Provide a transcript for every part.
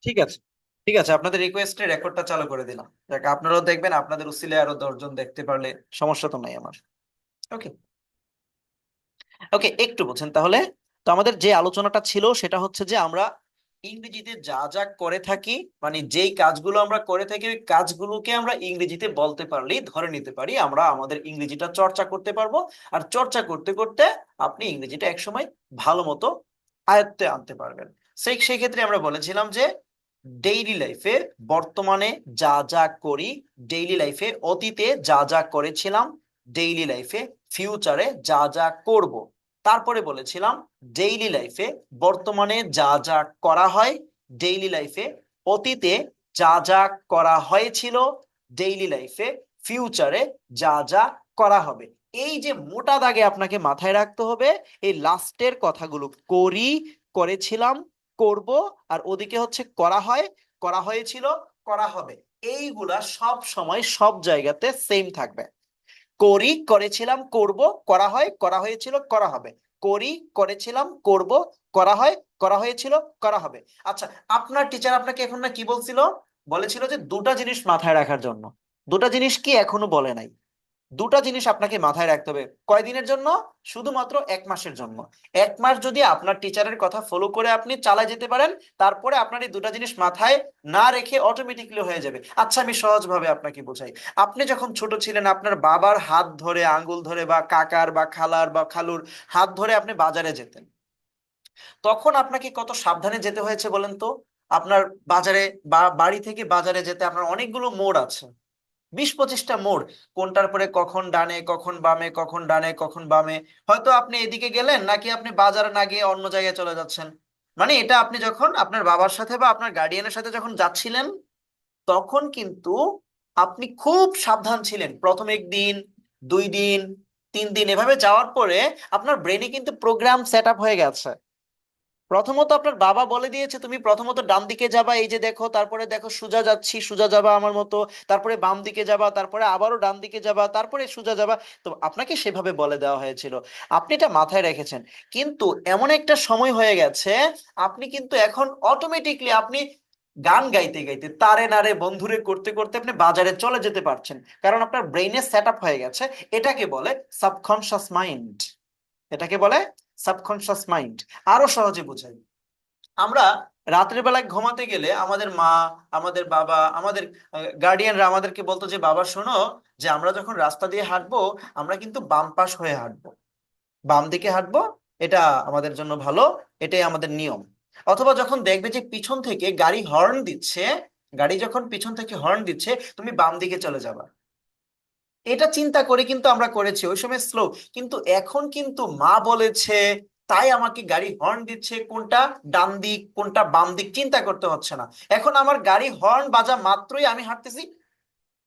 ঠিক আছে, ঠিক আছে, আপনাদের রিকোয়েস্টে রেকর্ডটা চালু করে দিলাম। দেখ, আপনারাও দেখবেন, আপনাদের উসিলে আরো 10 জন দেখতে পারলে সমস্যা তো নাই আমার। ওকে, ওকে, একটু বলছেন তাহলে। তো আমাদের যে আলোচনাটা ছিল সেটা হচ্ছে যে আমরা ইংরেজিতে যা যা করে থাকি, মানে যেই কাজগুলো আমরা করে থাকি ওই কাজগুলোকে আমরা ইংরেজিতে বলতে পারলেই ধরে নিতে পারি আমরা আমাদের ইংরেজিটা চর্চা করতে পারবো। আর চর্চা করতে করতে আপনি ইংরেজিটা একসময় ভালো মতো আয়ত্তে আনতে পারবেন। সেই ক্ষেত্রে আমরা বলেছিলাম যে ডেইলি লাইফে বর্তমানে যা যা করি, ডেইলি লাইফে অতীতে যা যা করেছিলাম, ডেইলি লাইফে ফিউচারে যা যা করব। তারপরে বলেছিলাম ডেইলি লাইফে বর্তমানে যা যা করা হয়, ডেইলি লাইফে অতীতে যা যা করা হয়েছিল, ডেইলি লাইফে ফিউচারে যা যা করা হবে। এই যে মোটা দাগে আপনাকে মাথায় রাখতে হবে এই লাস্টের কথাগুলো, করি, করেছিলাম, করব, আর ওদিকে হচ্ছে করা হয়, করা হয়েছিল, করা হবে। এইগুলা সব সময় সব জায়গাতে সেম থাকবে। করি, করেছিলাম, করব, করা হয়, করা হয়েছিল, করা হবে। করি, করেছিলাম, করব, করা হয়, করা হয়েছিল, করা হবে। আচ্ছা, আপনার টিচার আপনাকে এখন না কি বলছিল? বলেছিল যে দুটা জিনিস মাথায় রাখার জন্য। দুটা জিনিস কি এখনো বলে নাই? দুটা জিনিস আপনাকে মাথায় রাখতে হবে। কয়দিনের জন্য? শুধুমাত্র 1 মাসের জন্য। 1 মাস যদি আপনার টিচারের কথা ফলো করে আপনি চালায় যেতে পারেন, তারপরে আপনার এই দুটা জিনিস মাথায় না রেখে অটোমেটিকলি হয়ে যাবে। আচ্ছা, আমি সহজভাবে আপনাকে বোঝাই। আপনি যখন ছোট ছিলেন আপনার বাবার হাত ধরে, আঙ্গুল ধরে, বা কাকার বা খালার বা খালুর হাত ধরে আপনি বাজারে যেতেন, তখন আপনাকে কত সাবধানে যেতে হয়েছে বলেন তো? আপনার বাজারে বা বাড়ি থেকে বাজারে যেতে আপনার অনেকগুলো মোড় আছে, 20-25টা মোড়। কোনটার পরে কখন ডানে, কখন বামে, কখন ডানে, কখন বামে। হয়তো আপনি এদিকে গেলেন, নাকি আপনি বাজারে না গিয়ে অন্য জায়গায় চলে যাচ্ছেন। মানে এটা আপনি যখন আপনার বাবার সাথে বা আপনার গার্ডিয়ানের সাথে যখন যাচ্ছিলেন, তখন কিন্তু আপনি খুব সাবধান ছিলেন। প্রথম 1 দিন, 2 দিন, 3 দিন এভাবে যাওয়ার পরে আপনার ব্রেনে কিন্তু প্রোগ্রাম সেট আপ হয়ে গেছে। প্রথমত আপনার বাবা বলে দিয়েছে তুমি প্রথমত ডান দিকে যাবা, এই যে দেখো, তারপরে দেখো সোজা যাচ্ছি, সোজা যাবা আমার মতো, তারপরে বাম দিকে যাবা, তারপরে আবারও ডান দিকে যাবা, তারপরে সোজা যাবা। তো আপনাকে সেভাবে বলে দেওয়া হয়েছিল, আপনি এটা মাথায় রেখেছেন। কিন্তু এমন একটা সময় হয়ে গেছে, আপনি কিন্তু এখন অটোমেটিকলি আপনি গান গাইতে গাইতে, তারে নারে বন্ধুরে করতে করতে আপনি বাজারে চলে যেতে পারছেন, কারণ আপনার ব্রেইনে সেট আপ হয়ে গেছে। এটাকে বলে সাবকনশিয়াস মাইন্ড। এটাকে বলে সাবকনশিয়াস মাইন্ড। আরো সহজে বোঝাই, আমরা রাতের বেলায় ঘুমাতে গেলে আমাদের মা, আমাদের বাবা, আমাদের গার্ডিয়ানরা আমাদেরকে বলতো যে বাবা শোনো, যে আমরা যখন রাস্তা দিয়ে হাঁটবো আমরা কিন্তু বাম পাশ হয়ে হাঁটবো, বাম দিকে হাঁটবো, এটা আমাদের জন্য ভালো, এটাই আমাদের নিয়ম। অথবা যখন দেখবে যে পিছন থেকে গাড়ি হর্ন দিচ্ছে, গাড়ি যখন পিছন থেকে হর্ন দিচ্ছে, তুমি বাম দিকে চলে যাবা। এটা চিন্তা করে কিন্তু আমরা করেছি ওই সময় স্লো। কিন্তু এখন কিন্তু মা বলেছে তাই আমাকে গাড়ি হর্ন দিচ্ছে, কোনটা ডান দিক কোনটা বাম দিক চিন্তা করতে হচ্ছে না। এখন আমার গাড়ি হর্ন বাজা মাত্রই আমি হাঁটতেছি,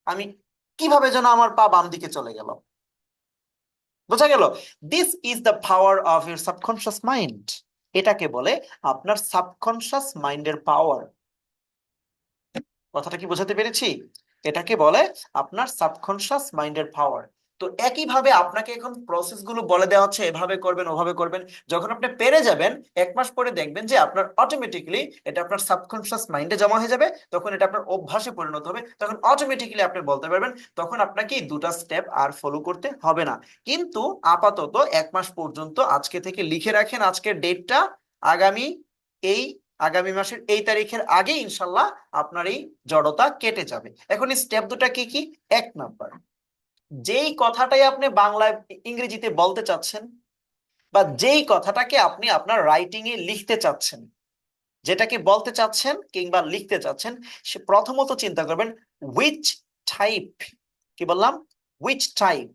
আমি কিভাবে যেন আমার পা বাম দিকে চলে গেল। বোঝা গেল? This is the power of your subconscious mind. এটাকে বলে আপনার সাবকনশিয়াস মাইন্ডের পাওয়ার। কথাটা কি বোঝাতে পেরেছি? এটাকে বলে আপনার সাবকনশিয়াস মাইন্ডের পাওয়ার। তো একইভাবে আপনাকে এখন প্রসেস গুলো বলে দেওয়া হচ্ছে, এভাবে করবেন, ওভাবে করবেন। যখন আপনি পেরে যাবেন 1 মাস পরে দেখবেন যে আপনার অটোমেটিকলি এটা আপনার সাবকনশিয়াস মাইন্ডে জমা হয়ে যাবে, তখন এটা আপনার অভ্যাসে পরিণত হবে, তখন অটোমেটিকলি আপনি বলতে পারবেন। তখন আপনাকে এই দুটা স্টেপ আর ফলো করতে হবে না। কিন্তু আপাতত 1 মাস পর্যন্ত আজকে থেকে লিখে রাখেন আজকের ডেটটা, আগামী এই আগামী মাসের এই তারিখের আগে ইনশাল্লাহ আপনার এই জড়তা কেটে যাবে। এখন এই স্টেপ দুটা কি কি? 1 নাম্বার, যেই কথাটাই আপনি বাংলায় ইংরেজিতে বলতে চাচ্ছেন, বা যেই কথাটাকে আপনি আপনার রাইটিং এ লিখতে চাচ্ছেন, যেটাকে বলতে চাচ্ছেন কিংবা লিখতে চাচ্ছেন, সে প্রথমত চিন্তা করবেন উইচ টাইপ। কি বললাম? Which type,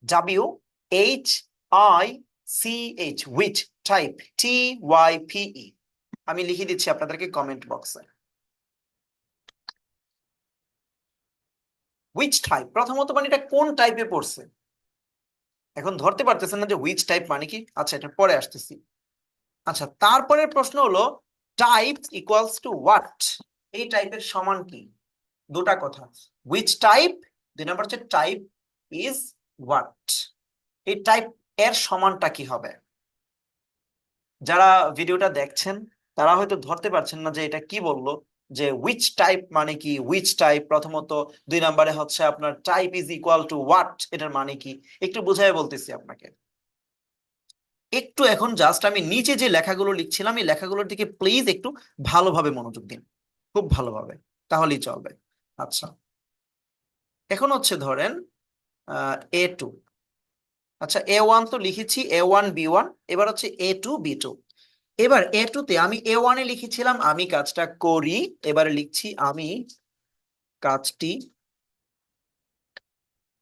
WHICH, which type, TYPE। আমি লিখে দিচ্ছি আপনাদেরকে কমেন্ট বক্সে। হুইচ টাইপ প্রথমত মানে এটা কোন টাইপে পড়ছে। এখন ধরতে পারতেছেন না যে হুইচ টাইপ মানে কি? আচ্ছা, এটা পরে আসতেছি। আচ্ছা, তারপরের প্রশ্ন হলো টাইপ ইকুয়ালস টু হোয়াট। এই টাইপের সমান কি? দুটা কথা, হুইচ টাইপ, 2 নম্বর হচ্ছে টাইপ ইজ হোয়াট। এই টাইপ এর সমানটা কি হবে? যারা ভিডিওটা দেখছেন তারা হয়তো ধরতে পারছেন না যে এটা কি বললো, যে উইচ টাইপ মানে কি, উইচ টাইপ প্রথমত, 2 নম্বরে হচ্ছে আপনার type is equal to what, এটার মানে কি, একটু বুঝাই বলতেছি আপনাকে। একটু এখন জাস্ট আমি নিচে যে লেখাগুলো লিখছিলাম এই লেখাগুলোর দিকে প্লিজ একটু ভালোভাবে মনোযোগ দিন, খুব ভালোভাবে, তাহলেই চলবে। আচ্ছা, এখন হচ্ছে ধরেন A2, আচ্ছা A1 তো লিখেছি, A1 B1, এবার হচ্ছে A2 B2। এবার A2 তে আমি A1-এ লিখেছিলাম আমি কাজটা করি, এবারে লিখছি আমি কাজটি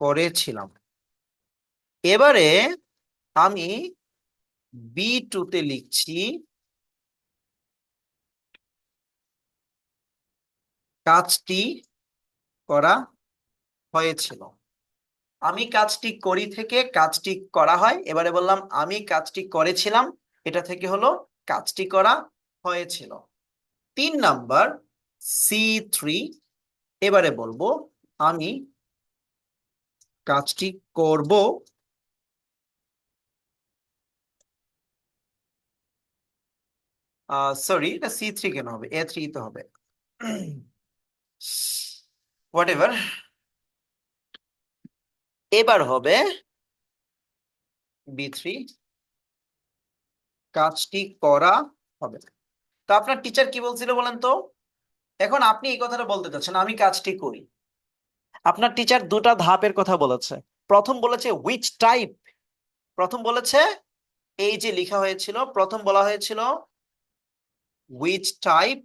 করেছিলাম। এবারে আমি B2 তে লিখছি কাজটি করা হয়েছিল। আমি কাজটি করি থেকে কাজটি করা হয়, এবারে বললাম আমি কাজটি করেছিলাম, এটা থেকে হলো কাজটি করা হয়েছিল। 3 নাম্বার C3, এবারে বলবো আমি কাজটি করব, সরি এটা C3 কেন হবে, A3 তো হবে, হোয়াট এভার। এবার হবে B3, কাজটি করা হবে। তো আপনার টিচার কি বলছিল বলেন তো, এখন আপনি এই কথাটা বলতে চাচ্ছেন আমি কাজটি করি, আপনার টিচার দুটা ধাপের কথা বলেছে। প্রথম বলেছে উইচ টাইপ, প্রথম বলেছে এই যে লেখা হয়েছিল, প্রথম বলা হয়েছিল উইচ টাইপ।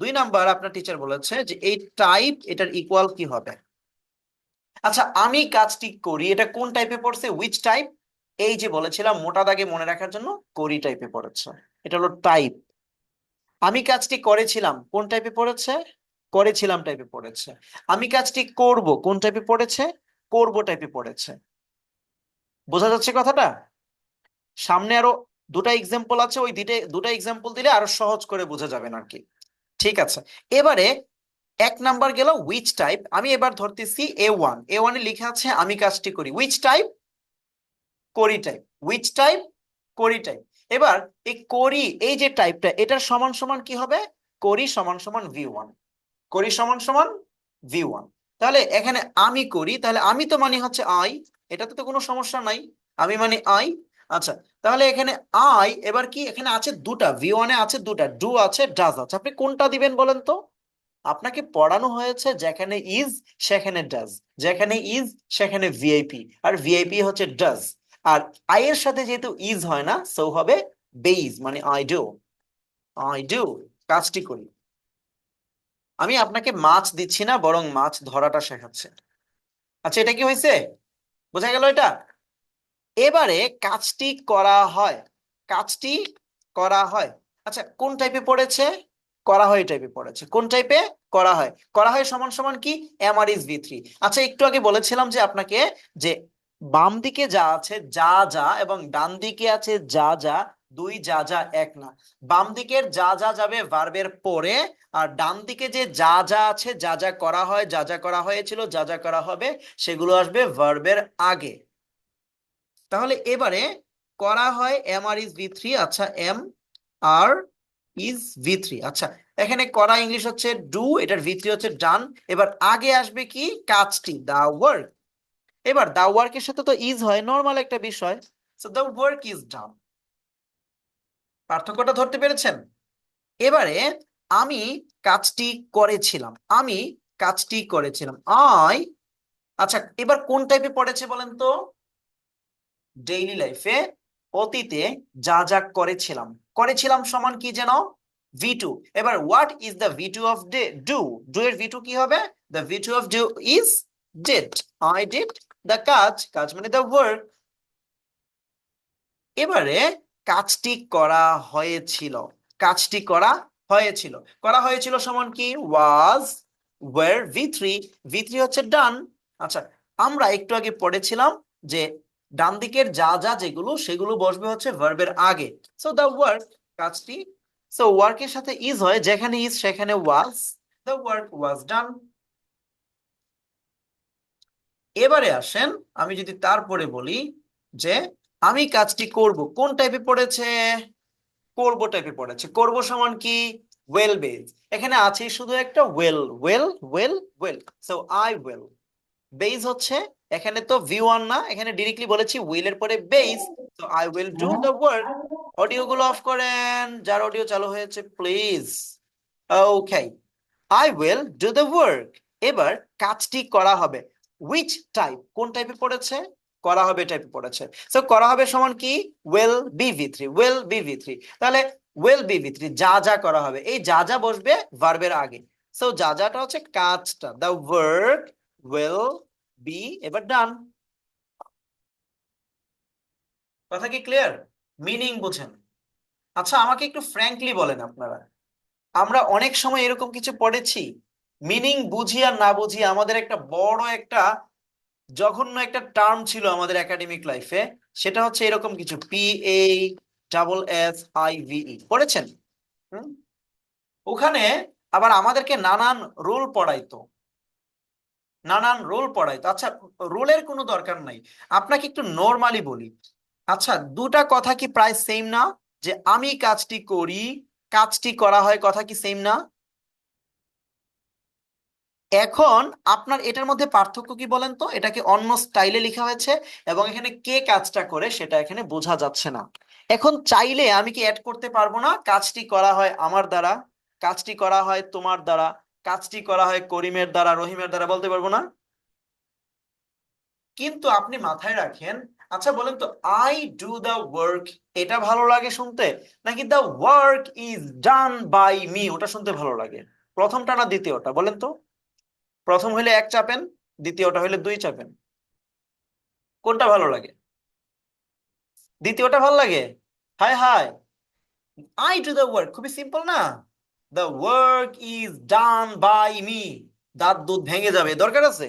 2 নাম্বার আপনার টিচার বলেছে যে এই টাইপ এটার ইকুয়াল কি হবে। আচ্ছা, আমি কাজটি করি এটা কোন টাইপে পড়ছে, উইচ টাইপ, এই যে বলেছিলাম মোটা দাগে মনে রাখার জন্য, করি টাইপে পড়েছে, এটা হলো টাইপ। আমি কাজটি করেছিলাম কোন টাইপে পড়েছে, করেছিলাম টাইপে পড়েছে। আমি কাজটি করব কোন টাইপে পড়েছে, করব টাইপে পড়েছে। বোঝা যাচ্ছে কথাটা? সামনে আরো দুটা এক্সাম্পল আছে, ওই দুটা এক্সাম্পল দিলে আরো সহজ করে বোঝা যাবে আর কি। ঠিক আছে, এবারে 1 নাম্বার গেল উইচ টাইপ। আমি এবার ধরতেছি A1 এ লেখা আছে আমি কাজটি করি, উইচ টাইপ, করি টাইপ, উইচ টাইপ, করি টাইপ। এবার এই করি এই যে টাইপটা এটার সমান সমান কি হবে, করি সমান সমান V1, করি সমান সমান V1। তাহলে এখানে আমি করি, তাহলে আমি তো মানে হচ্ছে আই, এটাতে তো কোনো সমস্যা নাই, আমি মানে আই। আচ্ছা, তাহলে এখানে আই, এবার কি এখানে আছে দুটা, V1-এ আছে দুটা, ডু আছে ডাজ আছে, আপনি কোনটা দিবেন বলেন তো। আপনাকে পড়ানো হয়েছে যেখানে ইজ সেখানে ডাজ, যেখানে ইজ সেখানে ভিআইপি, আর ভিআইপি হচ্ছে ডাজ। আর আই এর সাথে যেহেতু ইজ হয় না, সো হবে বেইজ, মানে আই ডু, আই ডু, কাজটি করি। আমি আপনাকে মাছ দিচ্ছি না, বরং মাছ ধরাটা শেখাচ্ছে। আচ্ছা, এটা কি হয়েছে, বোঝা গেল এটা। এবারে কাজটি করা হয়, কাজটি করা হয়। আচ্ছা, কোন টাইপে পড়েছে, করা হয় টাইপে পড়েছে, কোন টাইপে, করা হয়, করা হয় সমান সমান কি, এম আর ইজ V3। আচ্ছা, একটু আগে বলেছিলাম যে আপনাকে যে বাম দিকে যা আছে যা যা এবং ডান দিকে আছে যা যা, দুই যা যা এক না। বাম দিকের যা যা যাবে ভার্বের পরে, আর ডান দিকে যে যা যা আছে যা যা করা হয়, যা যা করা হয়েছিল, যা যা করা হবে, সেগুলো আসবে ভার্বের আগে। তাহলে এবারে করা হয় এম আর ইজ V3, আচ্ছা এম আর ইজ V3। আচ্ছা, এখানে করা ইংলিশ হচ্ছে ডু, এটার V3 হচ্ছে ডান। এবার আগে আসবে কি, কাজটি, দা ওয়ার্ক। এবার দা ওয়ার্কের সাথে তো ইজ হয়, নর্মাল একটা বিষয়, so the work is done. পার্থক্যটা ধরতে পেরেছেন? এবারে আমি কাজটি করেছিলাম, আমি কাজটি করেছিলাম, আই। আচ্ছা, এবার কোন টাইপে পড়েছে বলেন তো, ডেইলি লাইফে, অতীতে যা যা করেছিলাম, করেছিলাম সমান কি যেন V2। এবার what is the V2 of do, do এর V2 কি হবে, the V2 of do is did, I did the কাজ, কাজ মানে দ্য ওয়ার্ক। এবারে কাজটি করা হয়েছিল, কাজটি করা হয়েছিল, করা হয়েছিল সমান কি ওয়াজ, ওয়ার V3, V3 হচ্ছে ডান। আচ্ছা, আমরা একটু আগে পড়েছিলাম যে ডান দিকের যা যা যেগুলো সেগুলো বসবে হচ্ছে ভার্বের আগে, সো দা ওয়ার্ক, কাজটি, সো ওয়ার্কের সাথে ইজ হয়, যেখানে ইজ সেখানে ওয়াজ, দা ওয়ার্ক ওয়াজ ডান। এবারে আসেন, আমি যদি তারপরে বলি যে আমি কাজটি করব, কোন টাইপে পড়েছে, করব টাইপে পড়েছে, করব সমান কি ওয়েল বেজ, এখানে আছে শুধু একটা well, well well well. So I will, base হচ্ছে, এখানে তো ভি ওয়ান না, এখানে ডিরেক্টলি বলেছি উইল এর পরে base. So I will do the work. Audio গুলো অফ করেন, যার অডিও চালু হয়েছে please. Okay, I will do the work. এবার কাজটি করা হবে। উইচ টাইপ, কোন টাইপে পড়েছে? করা হবে টাইপে পড়েছে। সো করা হবে সমান কি? Will be V three, will be V three. তাহলে উইল বি ভি থ্রি, যা যা করা হবে, এই যা যা বসবে ভার্বের আগে। সো যা যাটা হচ্ছে কাজটা, দ্য ওয়ার্ক উইল বি, এবার ডান। কথা কি ক্লিয়ার? মিনিং বুঝেন? আচ্ছা আমাকে একটু ফ্র্যাঙ্কলি বলেন আপনারা, আমরা অনেক সময় এরকম কিছু পড়েছি, মিনিং বুঝি আর না বুঝি আমাদের একটা বড় একটা জঘন্য একটা টার্ম ছিল আমাদের একাডেমিক লাইফে, সেটা হচ্ছে এরকম কিছু, PASSIVE পড়েছেন? হুম? ওখানে আবার আমাদেরকে নানান রুল পড়াইতো, নানান রুল পড়াইতো। আচ্ছা, রুলের কোনো দরকার নাই, আপনাকে একটু নর্মালি বলি। আচ্ছা, দুটা কথা কি প্রায় সেম না? যে আমি কাজটি করি, কাজটি করা হয়, কথা কি সেম না? এখন আপনার এটার মধ্যে পার্থক্য কি বলেন তো? এটাকে অন্য স্টাইলে লেখা হয়েছে এবং এখানে কে কাজটা করে সেটা এখানে বোঝা যাচ্ছে না। এখন চাইলে আমি কি অ্যাড করতে পারবো না, কাজটি করা হয় আমার দ্বারা, কাজটি করা হয় তোমার দ্বারা, কাজটি করা হয় করিমের দ্বারা, রহিমের দ্বারা, বলতে পারবো না? কিন্তু আপনি মাথায় রাখেন, আচ্ছা বলেন তো, আই ডু দ্য ওয়ার্ক, এটা ভালো লাগে শুনতে, নাকি the work is done by me, ওটা শুনতে ভালো লাগে? প্রথমটা না দ্বিতীয়টা, বলেন তো? প্রথম হইলে এক চাপেন, দ্বিতীয়টা হইলে দুই চাপেন, কোনটা ভালো লাগে? দ্বিতীয়টা ভালো লাগে? হায় হায়, আই ডু দ্য ওয়ার্ক খুবই সিম্পল না? The work is done by me, দাঁত দুধ ভেঙে যাবে, দরকার আছে?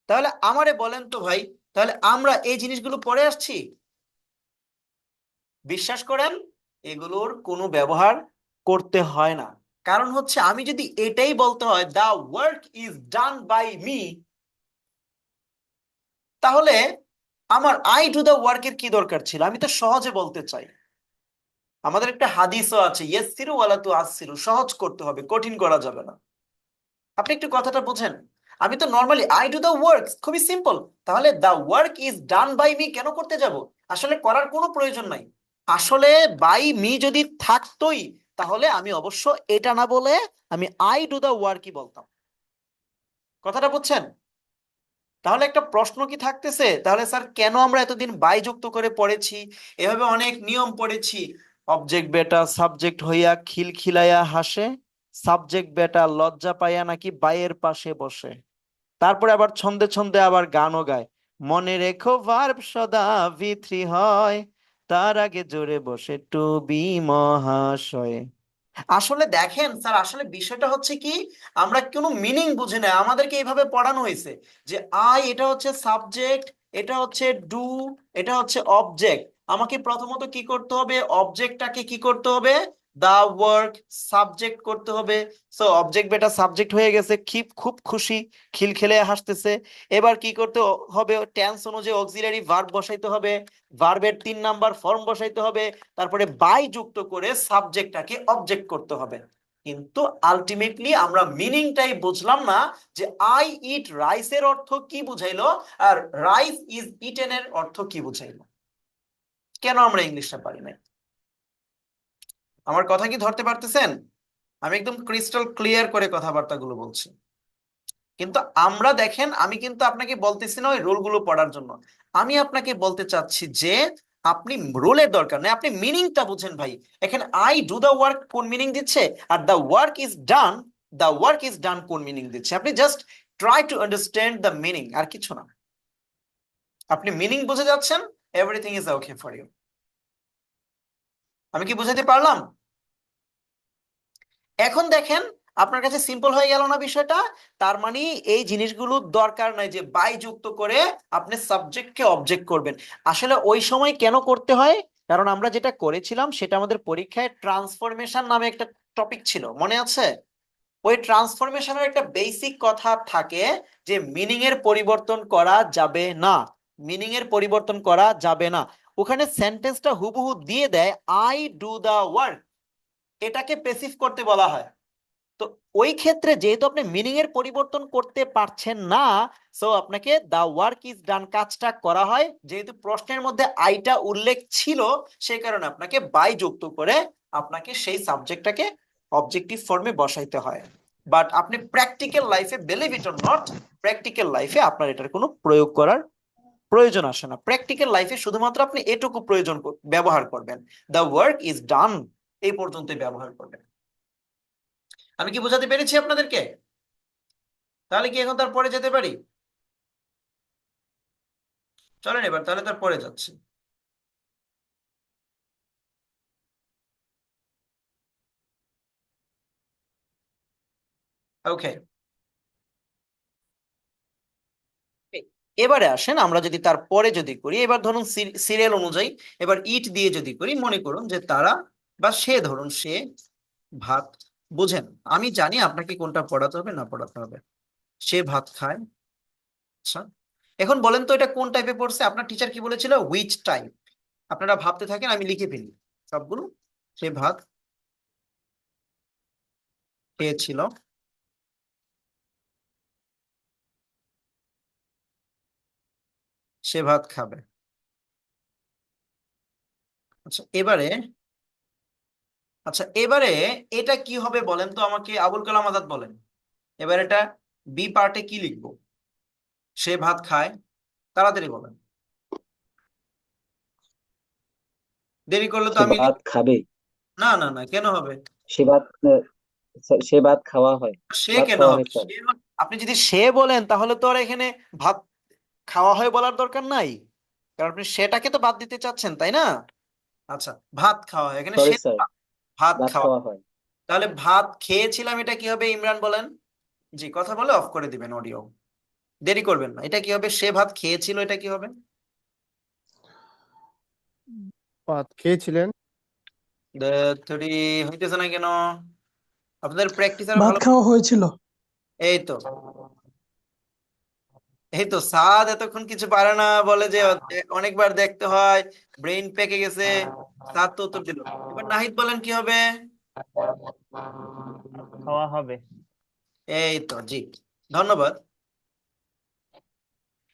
তাহলে আমারে বলেন তো ভাই, তাহলে আমরা এই জিনিসগুলো পড়ে আসছি? বিশ্বাস করেন, এগুলোর কোনো ব্যবহার করতে হয় না। কারণ হচ্ছে আমি যদি এটাই বলতে হয় the work is done by me, তাহলে আমার আই ডু দ্য ওয়ার্কের কি দরকার ছিল? আমি তো সহজে বলতে চাই। আমাদের একটা হাদিসও আছে, ইয়াসসিরু ওয়ালা তুআসসিরু, সহজ করতে হবে, কঠিন করা যাবে না। আপনি একটু কথাটা বুঝেন। আমি তো normally I do the work, খুবই সিম্পল, তাহলে the work is done by me কেন করতে যাব? আসলে করার কোনো প্রয়োজন নাই। আসলে বাই মি যদি থাকতোই, তাহলে আমি অবশ্য এটা না বলে আমি আই ডু দ্য ওয়ার্কই বলতাম। কথাটা বুঝছেন? তাহলে একটা প্রশ্ন কি থাকতেছে, তাহলে স্যার কেন আমরা এতদিন বাই যুক্ত করে পড়েছি, এভাবে অনেক নিয়ম পড়েছি? অবজেক্ট বেটা সাবজেক্ট হইয়া খিলখিলাইয়া হাসে, সাবজেক্ট বেটা লজ্জা পাইয়া নাকি বাইয়ের পাশে বসে। তারপরে আবার ছন্দে ছন্দে আবার গানও গায়, মনে রেখো ভার্ব সদা V3 হয়, তার আগে জোরে বসে টু বি মহাশয়। আসলে দেখেন স্যার, আসলে বিষয়টা হচ্ছে কি, আমরা কোনো মিনিং বুঝি না, আমাদেরকে এইভাবে পড়ানো হয়েছে যে আই এটা হচ্ছে সাবজেক্ট, এটা হচ্ছে ডু, এটা হচ্ছে অবজেক্ট। আমাকে প্রথমত কি করতে হবে? অবজেক্টটাকে কি করতে হবে? দা ওয়ার্ক সাবজেক্ট করতে হবে। সো অবজেক্ট বেটা সাবজেক্ট হয়ে গেছে, খুব খুশি, খিলখিলে হাসতেছে। এবার কি করতে হবে? টেন্স অনুযায়ী অক্সিলারি ভার্ব বসাইতে হবে, ভার্বের 3 নাম্বার ফর্ম বসাইতে হবে, তারপরে বাই যুক্ত করে সাবজেক্টটাকে অবজেক্ট করতে হবে। কিন্তু আলটিমেটলি আমরা মিনিংটাই বুঝলাম না, যে আই ইট রাইসের অর্থ কি বুঝাইলো আর রাইস ইজ ইটেন এর অর্থ কি বুঝাইলো। কেন আমরা ইংলিশটা পারি না? আমার কথা কি ধরতে পারতেছেন? আমি একদম ক্রিস্টাল ক্লিয়ার করে কথাবার্তাগুলো বলছি। কিন্তু আমরা দেখেন, আমি কিন্তু আপনাকে বলতেছি না ওই রুলগুলো পড়ার জন্য, আমি আপনাকে বলতে চাচ্ছি যে আপনি রুলের দরকার নেই, আপনি মিনিংটা বুঝেন ভাই। এখানে আই ডু দ্য ওয়ার্ক কোন মিনিং দিচ্ছে, আর the work is done, the work is done কোন মিনিং দিচ্ছে, আপনি just try to understand the meaning, আর কিছু না। আপনি মিনিং বুঝে যাচ্ছেন, everything is okay for you. আমি কি বুঝাতে পারলাম? এখন দেখেন, আপনার কাছে সিম্পল হয়ে গেল না বিষয়টা? তার মানে এই জিনিসগুলো দরকার নাই যে বাই যুক্ত করে আপনি সাবজেক্টকে অবজেক্ট করবেন। আসলে ওই সময় কেন করতে হয়? কারণ আমরা যেটা করেছিলাম সেটা আমাদের পরীক্ষায় ট্রান্সফরমেশন নামে একটা টপিক ছিল, মনে আছে? ওই ট্রান্সফরমেশনের একটা বেসিক কথা থাকে যে মিনিং এর পরিবর্তন করা যাবে না, মিনিং এর পরিবর্তন করা যাবে না। ওখানে সেন্টেন্সটা হুবহু দিয়ে দেয় আই ডু দা ওয়ার্ক, এটাকে প্যাসিভ করতে বলা হয়। তো ওই ক্ষেত্রে যেহেতু আপনি মিনিং এর পরিবর্তন করতে পারছেন না, সো আপনাকে দা ওয়ার্ক ইজ ডান কাজটা করা হয়। যেহেতু প্রশ্নের মধ্যে আইটা উল্লেখ ছিল, সেই কারণে আপনাকে বাই যুক্ত করে আপনাকে সেই সাবজেক্টটাকে অবজেক্টিভ ফর্মে বসাইতে হয়। বাট আপনি প্র্যাকটিক্যাল লাইফে, believe it or not, practical লাইফে আপনার এটার কোনো প্রয়োগ করার প্রয়োজন আসে না। প্র্যাকটিক্যাল লাইফে শুধুমাত্র আপনি এটুকু ব্যবহার করবেন, দ্য ওয়ার্ক ইজ ডান, এই পর্যন্তই ব্যবহার করবেন। আমি কি বোঝাতে পেরেছি আপনাদেরকে? তাহলে কি এখন তার পরে যেতে পারি? চলেন এবার তাহলে তার পরে যাচ্ছি। ওকে, এবারে আসেন আমরা যদি তারপরে যদি করি, এবার ধরুন সিরিয়াল অনুযায়ী এবার ইট দিয়ে যদি করি, মনে করুন যে তারা বা সে, ধরুন সে ভাত, বুঝেন আমি জানি আপনাকে কোনটা পড়াতে হবে না পড়াতে হবে। সে ভাত খায়। আচ্ছা, এখন বলেন তো এটা কোন টাইপে পড়ছে? আপনার টিচার কি বলেছিল? Which type. আপনারা ভাবতে থাকেন, আমি লিখে ফেলি সবগুলো। সে ভাত খেয়েছিল, সে ভাত খাবে। আচ্ছা এবারে, এটা কি হবে বলেন তো আমাকে, আবুল কালাম আজাদ বলেন। এবার এটা বি পার্টে কি লিখবো? সে ভাত খায়, তাড়াতাড়ি বলেন, দেরি করলে তো সে আমি ভাত খাবে। না না না, কেন হবে? সে ভাত সে ভাত খাওয়া হয়। সে ভাত কেন খাওয়া হবে? হয় স্যার। আপনি যদি সে বলেন তাহলে তো আর এখানে ভাত খাওয়া হয় বলার দরকার নাই, কারণ আপনি সেটাকে তো বাদ দিতে চাচ্ছেন, তাই না? আচ্ছা, ভাত খাওয়া হয়, এখানে সরি সে স্যার, ভাত ভাত খাওয়া। খাওয়া হয়। তাহলে ভাত খেয়েছিলাম, এটা কি হবে ইমরান বলেন? জি, কথা বলে অফ করে দিবেন অডিও, দেরি করবেন না। এটা কি হবে? সে ভাত খেয়েছিল, এটা কি হবে? ভাত খেয়েছিলেন। থ্রি হইতেছে না কেন? আপনাদের প্র্যাকটিস আর ভাত ভালো। খাওয়া হয়েছিল। এই তো, সাদ এতক্ষণ কিছু পারে না, বলে যে অনেকবার দেখতে হয়, ব্রেইন পেকে গেছে। সাদ তো উত্তর দিল। এবার নাহিদ বলেন কি হবে? খাওয়া হবে। এই তো, জি, ধন্যবাদ।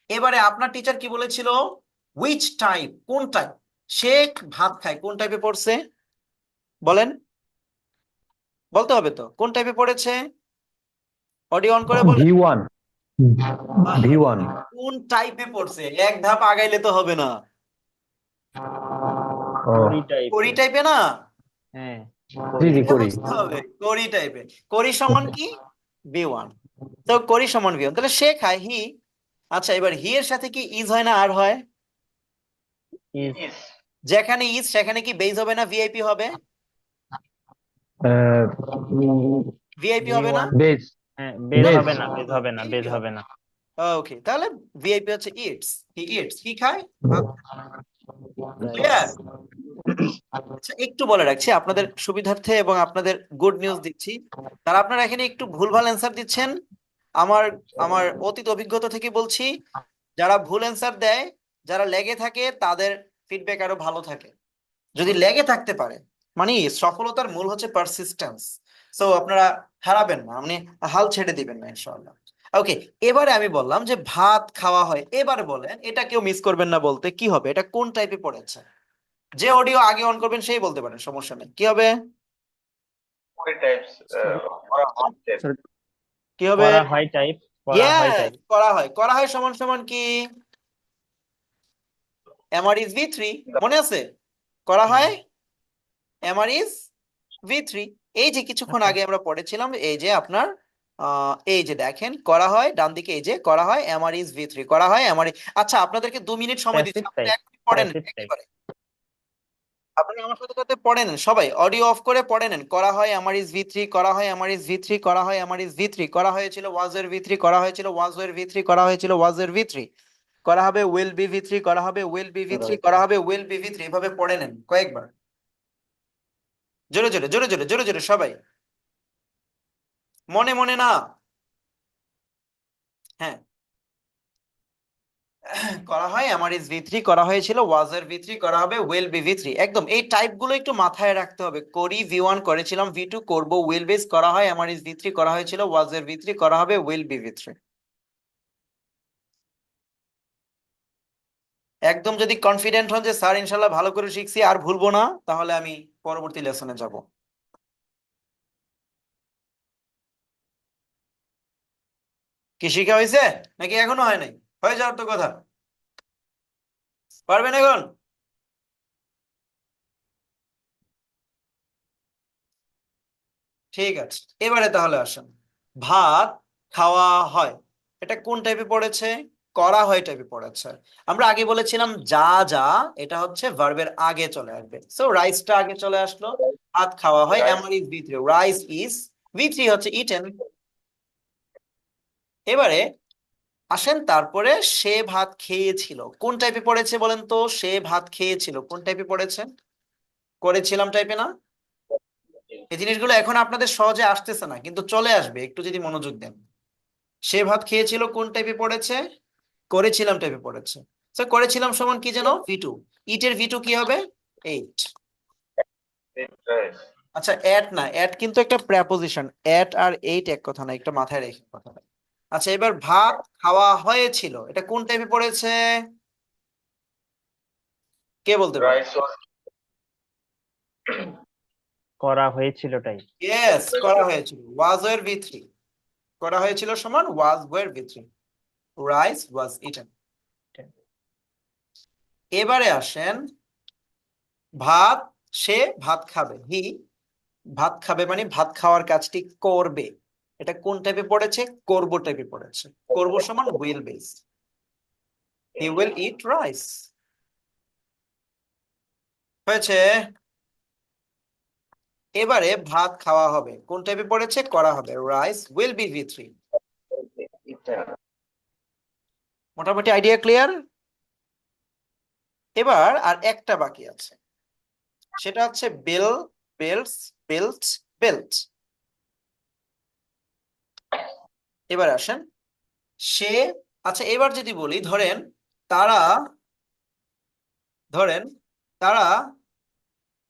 এবারে আপনার টিচার কি বলেছিল? হুইচ টাইপ, কোন টাইপ? সে ভাত খায়, কোন টাইপে পড়ছে বলেন? বলতে হবে তো কোন টাইপে পড়েছে। অডিও অন করে বলেন। V1 আহারে, V1 কোন টাইপে পড়ছে, এক ধাপ আগাইলে তো হবে না। ও করি টাইপ। করি টাইপে না, হ্যাঁ, জি জি এটা করি। বুঝতে হবে। করি টাইপে, করি সমান কি? বি1। তো করি সমান বি1, তাহলে সে খায়, হি। আচ্ছা, এবার হি এর সাথে কি ইজ হয় না আর হয়? ইজ। যেখানে ইজ সেখানে কি বেজ হবে না ভিআইপি হবে? ভিআইপি হবে না? V1। বেশ হ্যাঁ, বেজ বেশ হবে না, বেজ হবে না, বেজ ভিআইপি হবে হবে। না। ওকে, তাহলে ভিআইপি হচ্ছে ইটস, হি ইটস, কি খায়? ভাত। রাইট। ক্লিয়ার? আচ্ছা, একটু বলে রাখছি আপনাদের সুবিধার্থে এবং আপনাদের গুড নিউজ দিচ্ছি, তারা আপনারা এখানে একটু ভুলভাল অ্যান্সার দিচ্ছেন। আমার আমার অতীত অভিজ্ঞতা থেকে বলছি, যারা ভুল অ্যান্সার দেয়, যারা লেগে থাকে, তাদের ফিডব্যাক আরো ভালো থাকে। যদি লেগে থাকতে পারে, মানে সফলতার মূল হচ্ছে পারসিস্টেন্স। সো আপনারা হারাবেন না, মানে হাল ছেড়ে দিবেন না ইনশাআল্লাহ। ওকে, এবারে আমি বললাম যে ভাত খাওয়া হয়, এবারে বলেন এটা কেউ মিস করবেন না বলতে, কি হবে? এটা কোন টাইপে পড়েছে? যে অডিও আগে অন করবেন সেই বলতে পারেন, সমস্যা নেই। কি হবে? কি হবে? করা হয় টাইপ, করা হয় ইয়েস, টাইপ। করা হয়। করা হয় সমান সমান কি? এমআর ইজ ভি3, মনে আছে? করা হয় এমআর ইজ ভি3। এই যে কিছুক্ষণ আচ্ছা, আগে আমরা পড়েছিলাম, এই যে আপনার এই যে দেখেন, করা হয় ডান দিকে, এই যে করা হয় এমআর ইজ ভি3, করা হয় এমআর। আচ্ছা, আপনাদেরকে 2 মিনিট সময় দিচ্ছি, প্যাসিভ আপনারা টাইপ, এক মিনিট পড়ে নেন প্যাসিভ টাইপ। একেবারে। আপনি আমার সাথে সাথে পড়ে নেন, সবাই অডিও অফ করে পড়ে নেন। করা হয় এমআর ইজ ভি3, করা হয় এমআর ইজ ভি3, করা হয় এমআর ইজ ভি3, করা হয়েছিল ওয়াজ এর ভি3, করা হয়েছিল ওয়াজ এর ভি3, করা হয়েছিল ওয়াজ এর ভি3, করা হবে উইল বি ভি3, করা হবে উইল বি ভি3, করা হবে উইল বি ভি3। এভাবে পড়ে নেন কয়েকবার, জোরে জোরে জোরে জোরে জোরে জোরে সবাই, মনে মনে না। হ্যাঁ, করা হয় আমার ইজ ভি3, করা হয়েছিল ওয়াজ এর ভি3, করা হবে উইল বি ভি3। একদম এই টাইপ গুলো একটু মাথায় রাখতে হবে। করি ভি1, করেছিলাম ভি2, করব উইল বেস, করা হয় আমার ইজ ভি3, করা হয়েছিল ওয়াজ এর ভি3, করা হবে উইল বি ভি3। একদম যদি কনফিডেন্ট হন যে স্যার ইনশাল্লাহ ভালো করে শিখছি আর ভুলবো না, তাহলে আমি পরবর্তী লেসনে যাব। কি শিখা হয়েছে নাকি এখনো হয় নাই? হয়ে যাওয়ার তো কথা। পারবেন এখন? ঠিক আছে, এবারে তাহলে আসেন। ভাত খাওয়া হয়, এটা কোন টাইপে পড়েছে? করা হয় টাইপে পড়েছে। আমরা আগে বলেছিলাম যা যা, এটা হচ্ছে ভার্বের আগে চলে আসবে। সো রাইসটা আগে চলে আসলো, ভাত খাওয়া হয়, আমার ইজ ভি3, রাইস ইজ ভি3 হচ্ছে ইটেন। এবারে আসেন তারপরে সে ভাত খেয়েছিল, কোন টাইপে পড়েছে বলেন তো? সে ভাত খেয়েছিল কোন টাইপে পড়েছে? করেছিলাম টাইপে না? এই জিনিসগুলো এখন আপনাদের সহজে আসতেছে না, কিন্তু চলে আসবে একটু যদি মনোযোগ দেন। সে ভাত খেয়েছিল কোন টাইপে পড়েছে? করেছিলাম টাইপে পড়েছে। তো করেছিলাম সমান কি যেন ভি2, ইটের ভি2 কি হবে? 8। আচ্ছা অ্যাট না, অ্যাট কিন্তু একটা প্রেপোজিশন, অ্যাট আর 8 এক কথা না, একটা মাথায় রেখে কথা। আচ্ছা এবার ভাত খাওয়া হয়েছিল, এটা কোন টাইপে পড়েছে? কে বলতে পারে? করা হয়েছিলটাই। ইয়েস, করা হয়েছিল ওয়াজ এর ভি3, করা হয়েছিল সমান ওয়াজ ওয়ের ভি3, রাইস ওয়াজ ইটেন। এবারে আসেন ভাত, সে ভাত খাবে, হি ভাত খাবে মানে ভাত খাওয়ার কাজটি করবে, এটা কোন টাইপে পড়েছে? করব টাইপে পড়েছে। করব সমান will base, he will eat rice. হয়েছে? এবারে ভাত খাওয়া হবে কোন টাইপে পড়েছে? করা হবে, রাইস উইল বি ভি3। মোটামুটি আইডিয়া ক্লিয়ার? এবার আর একটা বাকি আছে, সেটা হচ্ছে বেল, বেল্টস, বেল্ট, বেল্ট। এবার আসেন সে, আচ্ছা এবার যদি বলি ধরেন তারা, ধরেন তারা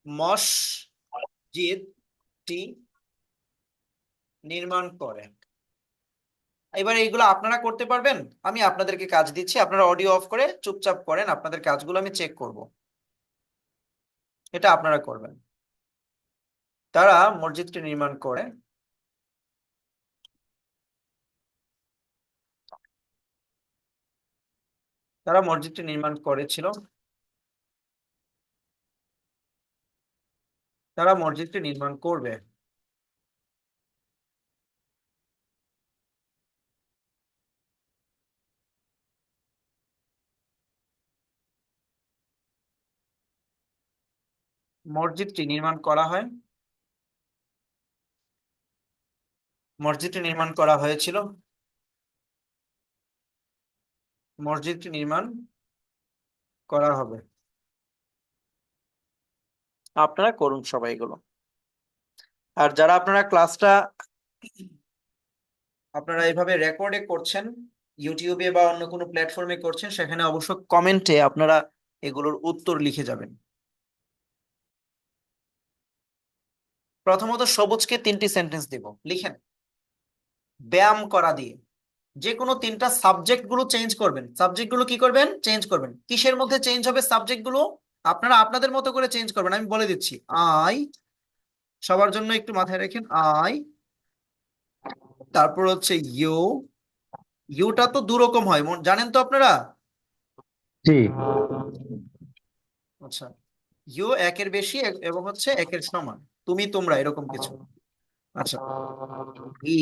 মসজিদটি নির্মাণ করে। এবার এইগুলো আপনারা করতে পারবেন? আমি আপনাদেরকে কাজ দিচ্ছি, আপনারা অডিও অফ করে চুপচাপ করেন, আপনাদের কাজগুলো আমি চেক করব, এটা আপনারা করবেন। তারা মসজিদটি নির্মাণ করে, তারা মসজিদটি নির্মাণ করেছিল, তারা মসজিদটি নির্মাণ করবে। মসজিদটি নির্মাণ করা হয়, মসজিদটি নির্মাণ করা হয়েছিল, মসজিদটি নির্মাণ করা হবে। আপনারা করুন সবাই এগুলো। আর যারা আপনারা ক্লাসটা আপনারা এইভাবে রেকর্ডে করছেন, ইউটিউবে বা অন্য কোনো প্ল্যাটফর্মে করছেন, সেখানে অবশ্য কমেন্টে আপনারা এগুলোর উত্তর লিখে যাবেন। প্রথমত সবুজকে 3টি সেন্টেন্স দিব, লিখেন। ব্যায়াম করা দিয়ে যে কোনো 3টা সাবজেক্ট গুলো চেঞ্জ করবেন। সাবজেক্ট গুলো কি করবেন? চেঞ্জ করবেন। কিসের মধ্যে চেঞ্জ হবে সাবজেক্ট গুলো? আপনারা আপনাদের মতো করে চেঞ্জ করবেন, আমি বলে দিচ্ছি। আই, সবার জন্য একটু মাথায় রাখেন, আই, তারপর হচ্ছে ইউ, ইউটা তো দুরকম হয় জানেন তো আপনারা? জি। আচ্ছা, ইউ একের বেশি এবং হচ্ছে একের সমান, তুমি তোমরা এরকম কিছু। আচ্ছা, হি,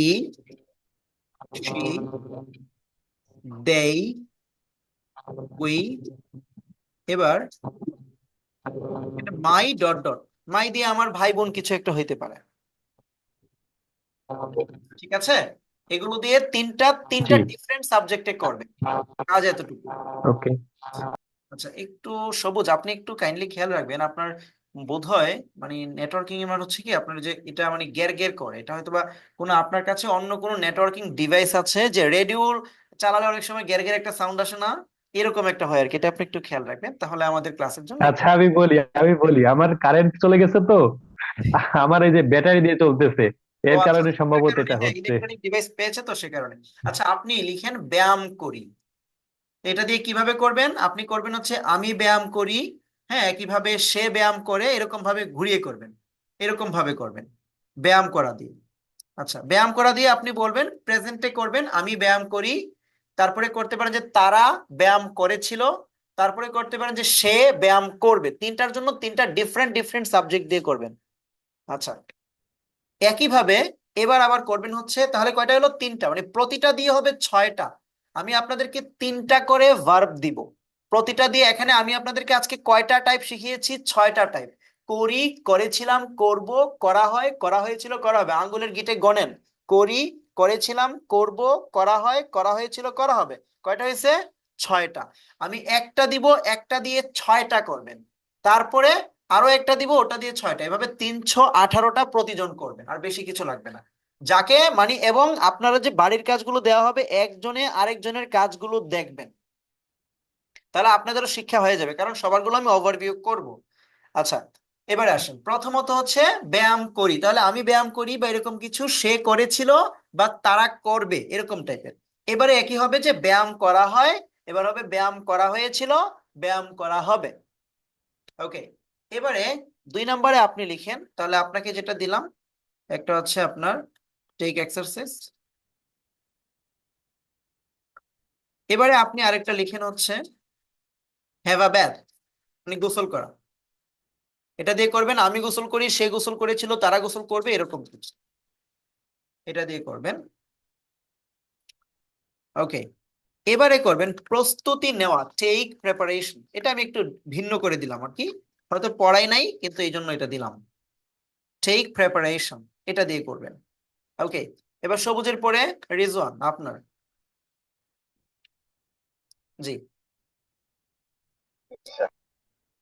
শি, দেই, উই। এবার এটা মাই ডট ডট, মাই দিয়ে আমার ভাই বোন কিছু একটা হইতে পারে, ঠিক আছে? এগুলো দিয়ে তিনটা তিনটা জি। ডিফারেন্ট সাবজেক্টে করবে, কাজ এতটুকু। ওকে। আচ্ছা একটু সবুজ, আপনি একটু কাইন্ডলি খেয়াল রাখবেন, আপনার বোধহয় মানে নেটওয়ার্কিং এর মানে হচ্ছে কি আপনার যে এটা মানে গের গের করে, এটা হয়তো বা কোনো আপনার কাছে অন্য কোনো নেটওয়ার্কিং ডিভাইস আছে, যে রেডিও চালালে অনেক সময় গের গের একটা সাউন্ড আসে না, এরকম একটা হয় আর কি, এটা আপনি একটু খেয়াল রাখবেন, তাহলে আমাদের ক্লাসের জন্য আচ্ছা, আমি বলি আমার কারেন্ট চলে গেছে তো, আমার এই যে ব্যাটারি দিয়ে চলতেছে, ও এর আচ্ছা, কারণে এটার সম্ভবত কারণে, এটা হ্যাঁ, হচ্ছে। ইলেকট্রনিক ডিভাইস পেয়েছে তো সে কারণে। আচ্ছা, আপনি লিখেন ব্যায়াম করি। এটা দিয়ে কিভাবে করবেন? আপনি করবেন হচ্ছে আমি ব্যায়াম করি, হ্যাঁ, একইভাবে সে ব্যায়াম করে, এরকম ভাবে ঘুরিয়ে করবেন, এরকম ভাবে করবেন ব্যায়াম করা দিয়ে। আচ্ছা, ব্যায়াম করা দিয়ে আপনি বলবেন, প্রেজেন্টে করবেন আমি ব্যায়াম করি, তারপরে করতে পারেন যে তারা ব্যায়াম করেছিল, তারপরে করতে পারেন যে সে ব্যায়াম করবে। তিনটার জন্য তিনটা ডিফারেন্ট ডিফারেন্ট সাবজেক্ট দিয়ে করবেন। আচ্ছা, একইভাবে এবার আবার করবেন হচ্ছে, তাহলে কয়টা হলো? তিনটা, মানে প্রতিটা দিয়ে হবে 6টা। আমি আপনাদেরকে 3টা করে ভার্ব দিব প্রতিটা দিয়ে। এখানে আমি আপনাদেরকে আজকে কয়টা টাইপ শিখিয়েছি? 6টা টাইপ। করি, করেছিলাম, করব, করা হয়, করা হয়েছিল, করা হবে। আঙ্গুলের গিটে গণেন। করি, করেছিলাম, করব, করা হয়, করা হয়েছিল, করা হবে। কয়টা হয়েছে? 6টা। আমি একটা দিব, একটা দিয়ে 6টা করবেন। তারপরে আরো একটা দিব, ওটা দিয়ে 6টা। এভাবে 318টা প্রতিজন করবেন, আর বেশি কিছু লাগবে না। যাকে মানে, এবং আপনারা যে বাড়ির কাজগুলো দেওয়া হবে, একজনে আরেকজনের কাজগুলো দেখবেন, তাহলে আপনাদেরও শিক্ষা হয়ে যাবে, কারণ সবারগুলো আমি ওভারভিউ করব। আচ্ছা, এবারে আসেন, প্রথমত হচ্ছে ব্যায়াম করি, তাহলে আমি ব্যায়াম করি বা এরকম কিছু, সে করেছিল বা তারা করবে, এরকম টাইপের। এবারে একই হবে যে ব্যায়াম করা হয়, এবার হবে ব্যায়াম করা হয়েছিল, ব্যায়াম করা হবে। ওকে, এবারে 2 নম্বরে আপনি লিখেন, তাহলে আপনাকে যেটা দিলাম একটা হচ্ছে আপনার টেক এক্সারসাইজ। এবারে আপনি আরেকটা লিখেন হচ্ছে হ্যাভ আ ব্যাথ, মানে গোসল করা। এটা দিয়ে করবেন আমি গোসল করি, সে গোসল করেছিল, তারা গোসল করবে, এরকম কিছু। এটা দিয়ে করবেন। ওকে, এবারে করবেন প্রস্তুতি নেওয়া, টেক প্রিপারেশন। এটা আমি একটু ভিন্ন করে দিলাম আর কি, হয়তো পড়াই নাই কিন্তু এই জন্য এটা দিলাম। টেক প্রিপারেশন, এটা দিয়ে করবেন। ওকে, এবার সবুজের পরে রিজওয়ান আপনার। জি,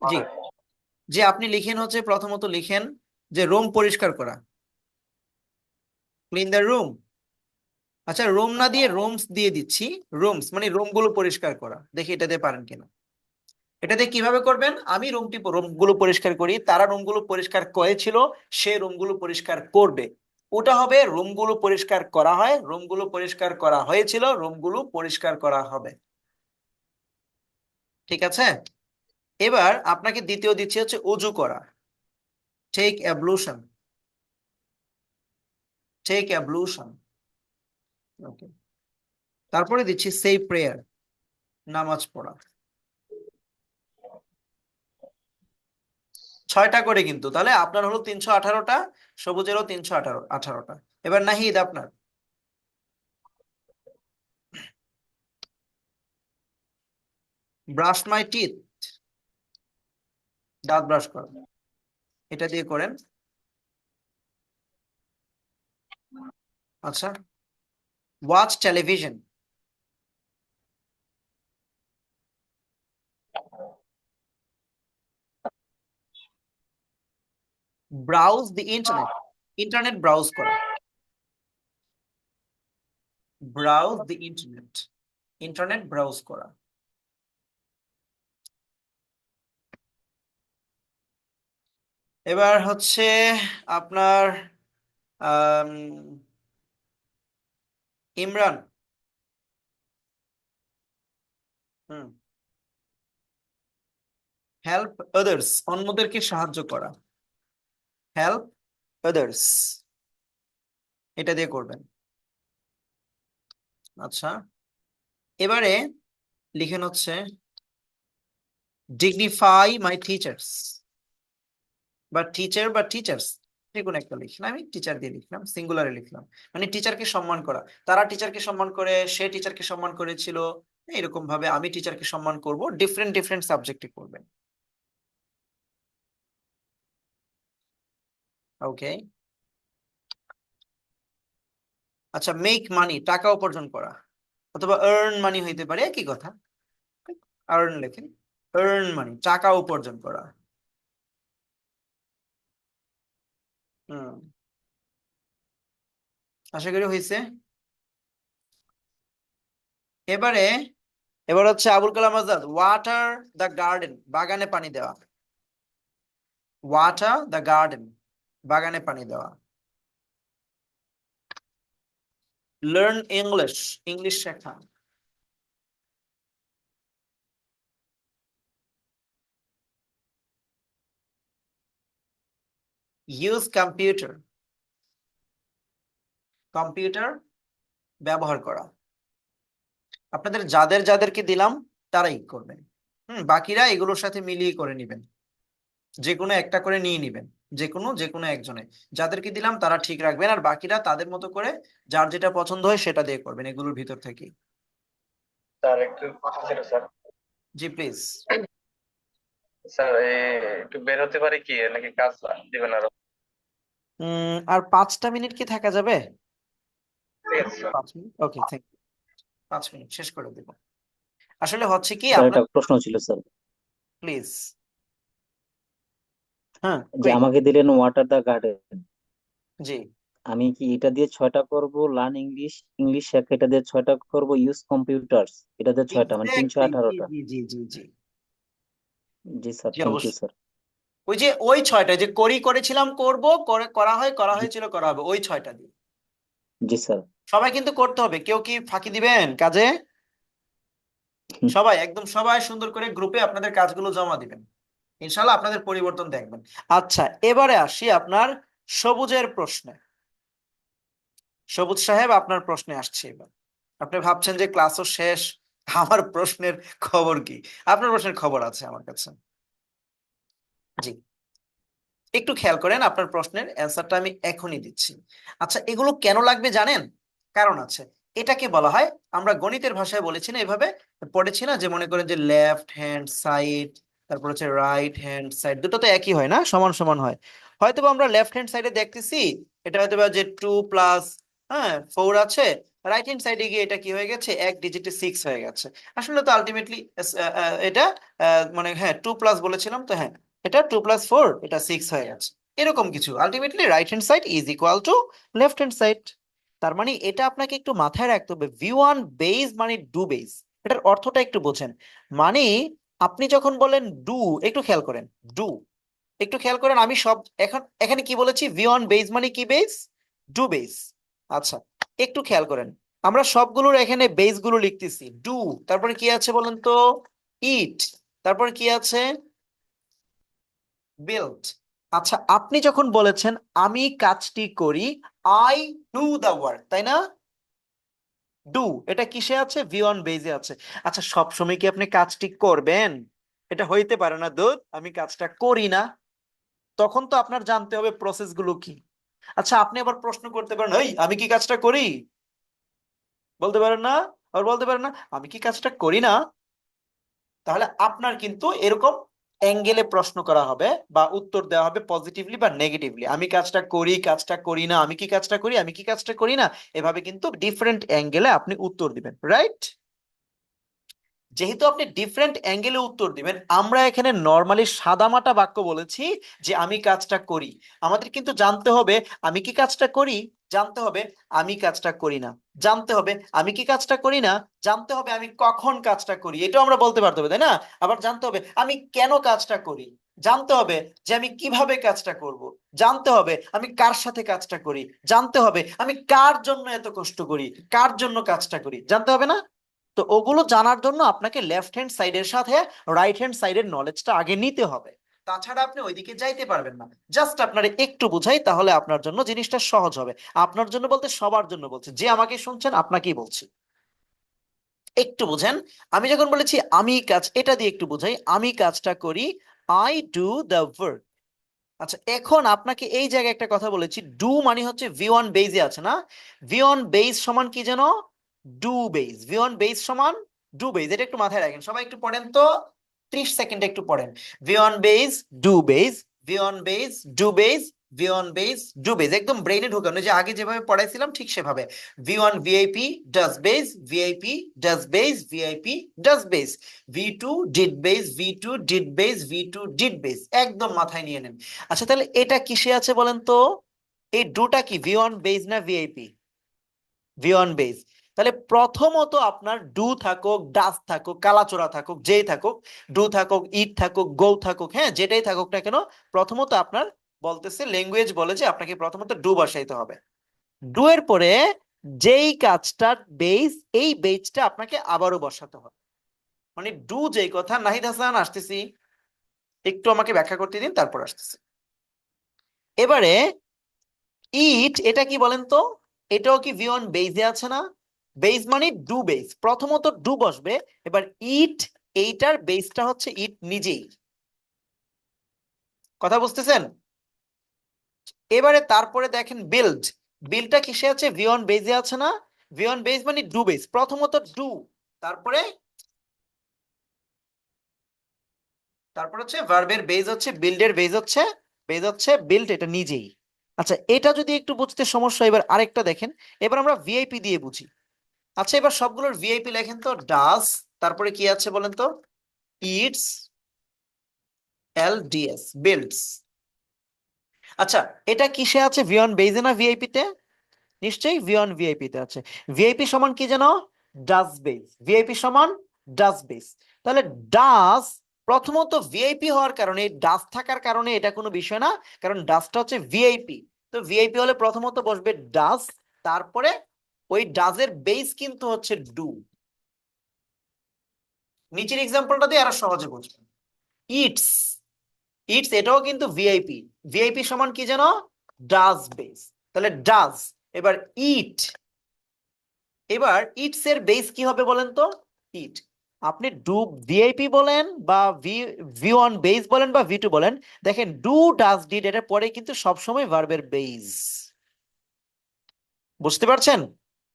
জি, যে আপনি লিখেন হচ্ছে, প্রথমত লিখেন যে রুম পরিষ্কার করা, ক্লিন দ্য রুম। আচ্ছা, রুম না দিয়ে রুমস দিয়ে দিচ্ছি। রুমস মানে রুমগুলো পরিষ্কার করা, দেখি এটা দিয়ে পারেন কিনা। এটা দিয়ে কিভাবে করবেন? আমি রুমগুলো পরিষ্কার করি, তারা রুমগুলো পরিষ্কার করেছিল, সে রুমগুলো পরিষ্কার করবে। ওটা হবে রুমগুলো পরিষ্কার করা হয়, রুমগুলো পরিষ্কার করা হয়েছিল, রুমগুলো পরিষ্কার করা হবে। ঠিক আছে, এবার আপনাকে দ্বিতীয় দিচ্ছি হচ্ছে অজু করা, টেক অ্যাবলুশন, টেক অ্যাবলুশন। ওকে, তারপরে দিচ্ছি সেই প্রেয়ার, নামাজ পড়া। 6টা করে কিন্তু, তাহলে আপনার হলো 318টা, সবুজেরও 318টা। এবার নাহিদ আপনার। ব্রাশ মাই টিথ, দাঁত ব্রাশ করা, এটা দিয়ে করেন। আচ্ছা, watch television, browse the internet, internet browse করা, browse the internet, internet browse করা। এবার হচ্ছে আপনার আম, ইমরান। হুম, হেল্প আদার্স, অন্যদেরকে সাহায্য করা, হেল্প আদার্স, এটা দিয়ে করবেন। আচ্ছা, এবারে লিখেন হচ্ছে ডিগনিফাই মাই টিচার্স, বা টিচার বা টিচার্স, যে কোনো একটা লিখলাম, আমি টিচার দিয়ে লিখলাম, সিঙ্গুলারে লিখলাম, মানে টিচারকে সম্মান করা। তারা টিচারকে সম্মান করে, সে টিচারকে সম্মান করেছিল, এরকম ভাবে আমি টিচারকে সম্মান করব। ডিফারেন্ট ডিফারেন্ট সাবজেক্টে করবেন। ওকে, আচ্ছা, মেক মানি, টাকা উপার্জন করা, অথবা আর্ন মানি হইতে পারে, একই কথা। আর্ন লেখেন, আর্ন মানি, টাকা উপার্জন করা। হুম, আশা করি হয়েছে। এবারে এবার হচ্ছে Abul Kalam Azad, water the garden, বাগানে পানি দেওয়া। ওয়াটার দ্য গার্ডেন, বাগানে পানি দেওয়া। লার্ন ইংলিশ, ইংলিশ শেখা। ইউজ কম্পিউটার, কম্পিউটার ব্যবহার করা। আপনাদের যাদের যাদেরকে দিলাম তারাই করবেন। বাকিরা এগুলোর সাথে মিলিয়ে করে নেবেন, যে কোনো একটা করে নিয়ে নিবেন, যে কোনো একজনে। যাদেরকে দিলাম তারা ঠিক রাখবেন, আর বাকিরা তাদের মতো করে যার যেটা পছন্দ হয় সেটা দিয়ে করবেন এগুলোর ভিতর থেকে। স্যার একটু কথা ছিল স্যার। G please. স্যার একটু বের হতে পারি কি, নাকি কাজ দিবেন আরো? আর 5টা মিনিট কি থাকা যাবে? ঠিক আছে sir. 5 minute, okay, thank you. 5 minute শেষ করে দেব। আসলে হচ্ছে কি স্যার আপনার, একটা প্রশ্ন ছিল স্যার, প্লিজ। হ্যাঁ, যে কুইক। আমাকে দিলেন ওয়াটার দ্য গার্ডেন, জি আমি কি এটা দিয়ে 6টা করব? লার্ন ইংলিশ, ইংলিশ শেখা, এটা দিয়ে 6টা করব। ইউজ কম্পিউটার্স, এটা দিয়ে 6টা, মানে এক্স্যাক্টলি, জি 318টা। জি জি জি জি জি স্যার, জি থ্যাংক ইউ অবশ্যই। স্যার। ওই যে ওই 6টা যে করেছিলাম, করব করে, করা হয়, করা জি হয়েছিল, করা হবে, ওই 6টা দিয়ে জি স্যার। সবাই কিন্তু করতে হবে। কেউ কি ফাঁকি দিবেন কাজে? সবাই, একদম সবাই সুন্দর করে গ্রুপে আপনাদের কাজগুলো জমা দিবেন, ইনশাল্লাহ আপনাদের পরিবর্তন দেখবেন। আচ্ছা, এবারে আসি আপনার সবুজের প্রশ্নে। সবুজ সাহেব, আপনার প্রশ্নে আসছে এবার। আপনি ভাবছেন যে ক্লাসও শেষ, আমার প্রশ্নের খবর কি? আপনার প্রশ্নের খবর আছে আমার কাছে। জি, একটু খেয়াল করেন, আপনার প্রশ্নের অ্যান্সারটা আমি এখনই দিচ্ছি। আচ্ছা, এগুলো কেন লাগবে জানেন? কারণ আছে। এটাকে বলা হয়, আমরা গণিতের ভাষায় বলেছি না, এভাবে পড়েছি না, যে মনে করেন যে লেফট হ্যান্ড সাইড, তারপর হচ্ছে রাইট হ্যান্ড সাইড, দুটো তো একই হয় না, সমান সমান হয়। হয়তো আমরা লেফট হ্যান্ড সাইডে দেখতেছি এটা হয়তো যে 2 প্লাস 4 আছে, রাইট হ্যান্ড সাইডে গিয়ে এটা কি হয়ে গেছে, এক ডিজিটে 6 হয়ে গেছে। আসলে তো আলটিমেটলি এটা মানে হ্যাঁ 2 প্লাস বলেছিলাম তো, হ্যাঁ এটা 2 + 4, এটা 6 হয়ে গেছে। এরকম কিছু, ultimately right hand side is equal to left hand side. তার মানে এটা আপনাকে একটু মাথায় রাখতে হবে, V1 বেস মানে ডু বেস। এটার অর্থটা একটু বোঝেন। মানে আপনি যখন বলেন ডু, একটু খেয়াল করেন, ডু, একটু খেয়াল করেন, আমি সব এখন এখানে কি বলেছি, V1 বেস মানে কি বেস? Do base. আচ্ছা, একটু খেয়াল করেন, আমরা সবগুলোর এখানে বেস গুলো লিখতেছি ডু, তারপরে কি আছে বলেন তো? ইট, তারপরে কি আছে? বিল্ড। আচ্ছা, আপনি যখন বলেছেন আমি কাজটি করি, আই ডু দ্য ওয়ার্ক, তাই না? ডু, এটা কিসে আছে? V1 বেজে আছে। আচ্ছা, সব সময় কি আপনি কাজটি করবেন? এটা হইতে পারে না দুধ, আমি কাজটা করি না। তখন তো আপনার জানতে হবে প্রসেস গুলো কি। আচ্ছা, আপনি আবার প্রশ্ন করতে পারেন, এই আমি কি কাজটা করি? বলতে পারেন না? আর বলতে পারেন না আমি কি কাজটা করি না? তাহলে আপনার কিন্তু এরকম অ্যাঙ্গেলে প্রশ্ন করা হবে বা উত্তর দেওয়া হবে, পজিটিভলি বা নেগেটিভলি। আমি কাজটা করি, কাজটা করি না, আমি কি কাজটা করি, আমি কি কাজটা করি না, এভাবে কিন্তু ডিফারেন্ট অ্যাঙ্গেলে আপনি উত্তর দিবেন, রাইট? যেহেতু আপনি ডিফারেন্ট অ্যাঙ্গেলে উত্তর দিবেন, আমরা এখানে নর্মালি সাদামাটা বাক্য বলেছি যে আমি কাজটা করি। আমাদের কিন্তু জানতে হবে আমি কি কাজটা করি, জানতে হবে আমি কাজটা করি না, জানতে হবে আমি কি কাজটা করি না, জানতে হবে আমি কখন কাজটা করি, এটাও আমরা বলতে পারতে হবে, তাই না? আবার জানতে হবে আমি কেন কাজটা করি, জানতে হবে যে আমি কিভাবে কাজটা করব, জানতে হবে আমি কার সাথে কাজটা করি, জানতে হবে আমি কার জন্য এত কষ্ট করি, কার জন্য কাজটা করি, জানতে হবে না? তো ওগুলো জানার জন্য আপনাকে লেফট হ্যান্ড সাইডের সাথে রাইট হ্যান্ড সাইডের নলেজটা আগে নিতে হবে, তাছাড়া আপনি ওইদিকে যাইতে পারবেন না। জাস্ট আপনার একটু বুঝাই, তাহলে আপনার জন্য জিনিসটা সহজ হবে। আপনার জন্য বলতে সবার জন্য বলছি, যে আমাকে শুনছেন আপনাকেই বলছি, একটু বুঝেন। আমি যখন বলেছি আমি কাজ, এটা দিয়ে একটু বুঝাই, আমি কাজটা করি, আই ডু দ্য ওয়ার্ক। আচ্ছা, এখন আপনাকে এই জায়গায় একটা কথা বলেছি, ডু মানে হচ্ছে V1 বেজে আছে না, V1 বেস সমান কি যেন? Do base. V1 বেস সমান ডু বেস, এটা একটু মাথায় রাখেন। সবাই একটু পড়েন তো, 30 সেকেন্ড একটু পড়েন। V1 base do base, V1 base do base, V1 base do base, একদম ব্রেইনে ঢোকানো, যে আগে যেভাবে পড়াইছিলাম ঠিক সেভাবে। V1 VIP does base, VIP does base, VIP does base, V2 did base, V2 did base, V2 did base, একদম মাথায় নিয়ে নেন। আচ্ছা, তাহলে এটা কিসে আছে বলেন তো? এই ডুটা কি V1 বেস না ভিআইপি? V1 base. তাহলে প্রথমত আপনার ডু থাকুক, ডাস থাকুক, কালাচোরা থাকুক, যেই থাকুক, ডু থাকুক, ইট থাকুক, গো থাকুক, হ্যাঁ যেটাই থাকুক না কেন, প্রথমত আপনার বলতেছে, ল্যাঙ্গুয়েজ বলে যে আপনাকে প্রথমত ডু বসাইতে হবে। ডু এর পরে যেই কাজটার বেস, এই বেসটা আপনাকে আবারও বসাতে হবে। মানে ডু যেই কথা, নাহিদ হাসান আসতেছি, একটু আমাকে ব্যাখ্যা করতে দিন, তারপর আসতেছি। এবারে ইট, এটা কি বলেন তো? এটাও কি V1 বেসে আছে না? বেস মানে ডু বেস, প্রথমত ডু বসবে। এবার ইট, এইটার বেসটা হচ্ছে ইট নিজেই। কথা বুঝতেছেন? এবারে তারপরে দেখেন বিল্ড, বিল্ডটা কিসে আছে? V1 বেসে আছে না? V1 বেস মানে ডু বেস, প্রথমত ডু, তারপরে হচ্ছে ভার্বের বেস হচ্ছে বিল্ডের বেস হচ্ছে বিল্ড, এটা নিজেই। আচ্ছা, এটা যদি একটু বুঝতে সমস্যা, এবার আরেকটা দেখেন, এবার আমরা ভিআইপি দিয়ে বুঝি। আচ্ছা, এবার সবগুলোর ভিআইপি লেখেন তো। ডাস, তারপরে কি আছে বলেন তো? It's, LDS, builds. আচ্ছা, এটা কিসে আছে? V1 বেজে না ভিআইপি তে? নিশ্চয়ই V1 ভিআইপি তে আছে। ভিআইপি সমান কি জানো? ডাস বেস। ভিআইপি সমান ডাস বেস। তাহলে ডাস প্রথমত ভিআইপি হওয়ার কারণে, ডাস থাকার কারণে এটা কোনো বিষয় না, কারণ ডাসটা হচ্ছে ভিআইপি। তো ভিআইপি হলে প্রথমত বসবে ডাস, তারপরে ওই ডাজের বেস কিন্তু হচ্ছে ডু। নিচের এক্সাম্পলটা দিয়ে আরো সহজে বুঝবেন। ইটস, ইটস এটাও কিন্তু ভিআইপি। ভিআইপি সমান কি জানো? Does base. তাহলে ডাজ। এবার ইট, এবার ইটস এর বেস কি হবে বলেন তো? ইট। আপনি ডু ভিআইপি বলেন বা V1 বেস বলেন বা V2 বলেন, দেখেন ডু, ডাজ, ডিড এটা পরে কিন্তু সবসময় ভার্বের বেস। বুঝতে পারছেন?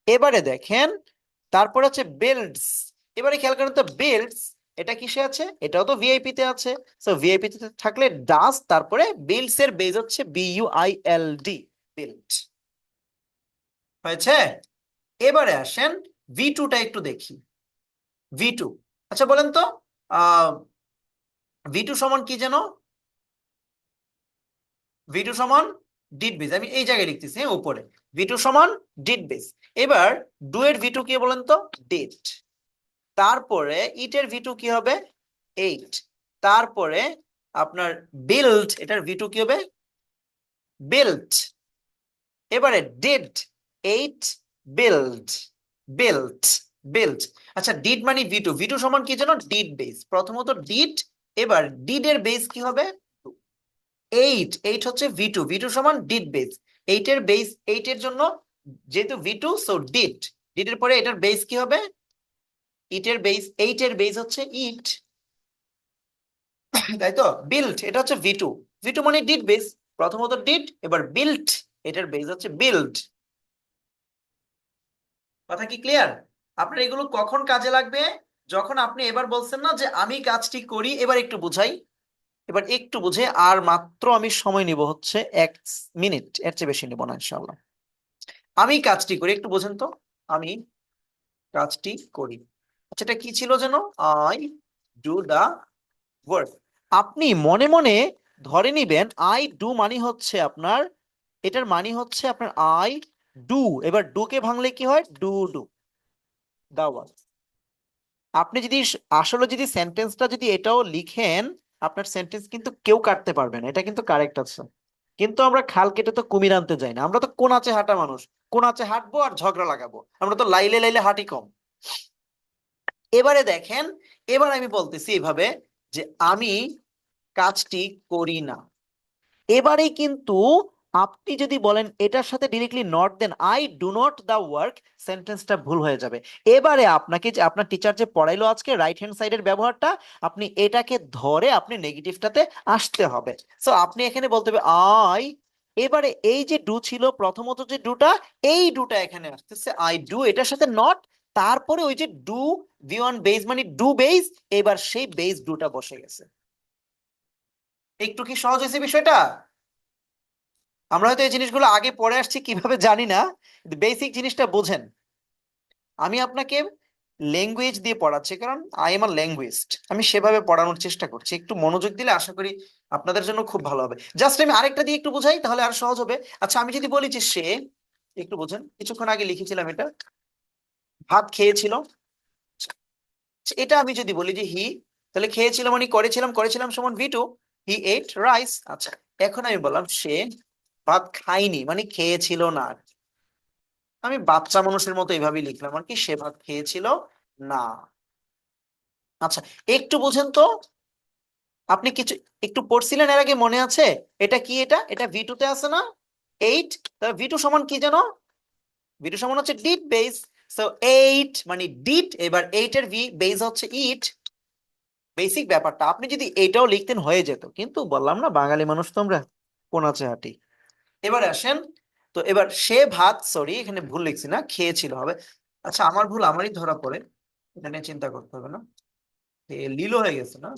এবারে দেখেন, তারপর হচ্ছে বিল্ডস। এবারে খেয়াল করেন তো, বিল্ডস এটা কিসে আছে? এটাও তো ভিআইপি তে আছে। সো ভিআইপি তে থাকলে ডাস, তারপরে বিল্ডস এর বেস হচ্ছে BUILD, বিল্ড। হয়েছে? এবারে আসেন V2 টা একটু দেখি। V2, আচ্ছা বলেন তো, V2 সমান কি যেন? V2 সমান ডিড বেস। আমি এই জায়গায় লিখতেছি, হ্যাঁ উপরে। V2 সমান ডিড বেস। এবার ডু এর V2 কি বলেন তো? ডিড। তারপরে ইটের V2 কি হবে? 8। তারপরে আপনার বিল্ড, এটার V2 কি হবে? বিল্ট। এবারে ডিড, 8, বিল্ড, বিল্ট, বিল্ট। আচ্ছা, ডিড মানে V2, V2 সমান কি যেন? Did base. প্রথমত ডিড, এবার ডিড এর বেস কি হবে? 8, 8 হচ্ছে V2, V2 সমান ডিড বেস। 8 এর বেস, 8 এর জন্য যেহেতু V2, সো ডিড, ডিড এর পরে এটার বেস কি হবে? ইটের বেস, 8 এর বেস হচ্ছে ইট, তাই তো? বিল্ট, এটা হচ্ছে V2, V2 মানে ডিড বেস, প্রথমত ডিড, এবার বিল্ট, এটার বেস হচ্ছে বিল্ড। কথা কি ক্লিয়ার? আপনার এগুলো কখন কাজে লাগবে? যখন আপনি এবার বলছেন না যে আমি কাজটি করি, এবার একটু বুঝাই, এবার একটু বুঝে, আর মাত্র আমি সময় নিব হচ্ছে 1 মিনিট, এর চেয়ে বেশি নিব না ইনশাআল্লাহ। আমি কাজটি করি, একটু বোঝেন তো। আমি কাজটি করি। আচ্ছা, এটা কি ছিল যেন? I do the work. আপনি মনে মনে ধরে নিবেন আই ডু মানে হচ্ছে আপনার, এটার মানে হচ্ছে আপনার আই ডু। এবার ডু কে ভাঙলে কি হয়? Do do the work. আপনি যদি আসলে যদি সেন্টেন্সটা যদি এটাও লিখেন, আপনার সেন্টেন্স কিন্তু কেউ কাটতে পারবে না, এটা কিন্তু কারেক্ট আছে। কিন্তু আমরা খাল কেটে তো কুমির আনতে যাই না, আমরা তো কোন আছে হাঁটা মানুষ। কোন আছে হাঁটবো আর ঝগড়া লাগাবো, আমরা তো লাইলে লাইলে হাঁটি কম। এবারে দেখেন, এবার আমি বলতেছি এভাবে যে আমি কাজটি করি না। এবারে কিন্তু আপনি যদি বলেন এটার সাথে directly not then, I do not the work, সেন্টেন্সটা ভুল হয়ে যাবে। এবারে আপনাকে যে আপনার টিচার যে পড়াইলো আজকে রাইট হ্যান্ড সাইডের ব্যবহারটা, আপনি এটাকে ধরে আপনি নেগেটিভটাতে আসতে হবে। সো আপনি এখানে বলতে হবে আই, এবারে এই যে ডু ছিল প্রথমত, যে ডুটা, এই ডুটা এখানে আসতেছে আই ডু, এটার সাথে নট, তারপরে ওই যে ডু, V1 বেস মানে ডু বেস, এবার সেই বেস ডুটা বসে গেছে। একটু কি সহজ হয়েছে বিষয়টা? আমরা হয়তো এই জিনিসগুলো আগে পড়ে আসছি কিভাবে জানি না, বেসিক জিনিসটা বোঝেন। আমি আপনাকে ল্যাঙ্গুয়েজ দিয়ে পড়াচ্ছি, কারণ আই এম আ ল্যাঙ্গুয়েজিস্ট, আমি সেভাবে পড়ানোর চেষ্টা করছি। একটু মনোযোগ দিলে আশা করি আপনাদের জন্য খুব ভালো হবে। জাস্ট আমি আরেকটা দিয়ে একটু বোঝাই, তাহলে আর সহজ হবে। আচ্ছা, আমি যদি বলি যে সে, একটু বোঝেন, কিছুক্ষণ আগে লিখেছিলাম এটা, ভাত খেয়েছিল, এটা আমি যদি বলি যে হি, তাহলে খেয়েছিল মানে করেছিলাম, করেছিলাম সমান V2, হি এট রাইস। আচ্ছা, এখন আমি বললাম সে ভাত খায়নি মানে খেয়েছিল না। আমি বাচ্চা মানুষের মতো এইভাবেই লিখলাম আর কি, সে ভাত খেয়েছিল না। আচ্ছা, একটু বুঝেন তো, আপনি কিছু একটু পড়ছিলেন এর আগে, মনে আছে? এটা কি, এটা এটা V2 তে আছে না, 8। তাহলে V2 সমান কি জানো? V2 সমান হচ্ছে ডিড বেস। সো 8 মানে ডিড, এবার 8 এর বেস হচ্ছে ইট। বেসিক ব্যাপারটা আপনি যদি এটাও লিখতেন হয়ে যেত, কিন্তু বললাম না বাঙালি মানুষ তো আমরা, কোন আছে হাঁটি। এবারে আসেন, তো এবার সে ভাত, সরি এখানে ভুল লিখছি না, খেয়েছিল হবে। আচ্ছা আমার ভুল আমারই ধরা পড়ে, এটা নিয়ে চিন্তা করতে হবে না, লিলো হয়ে গেছে না।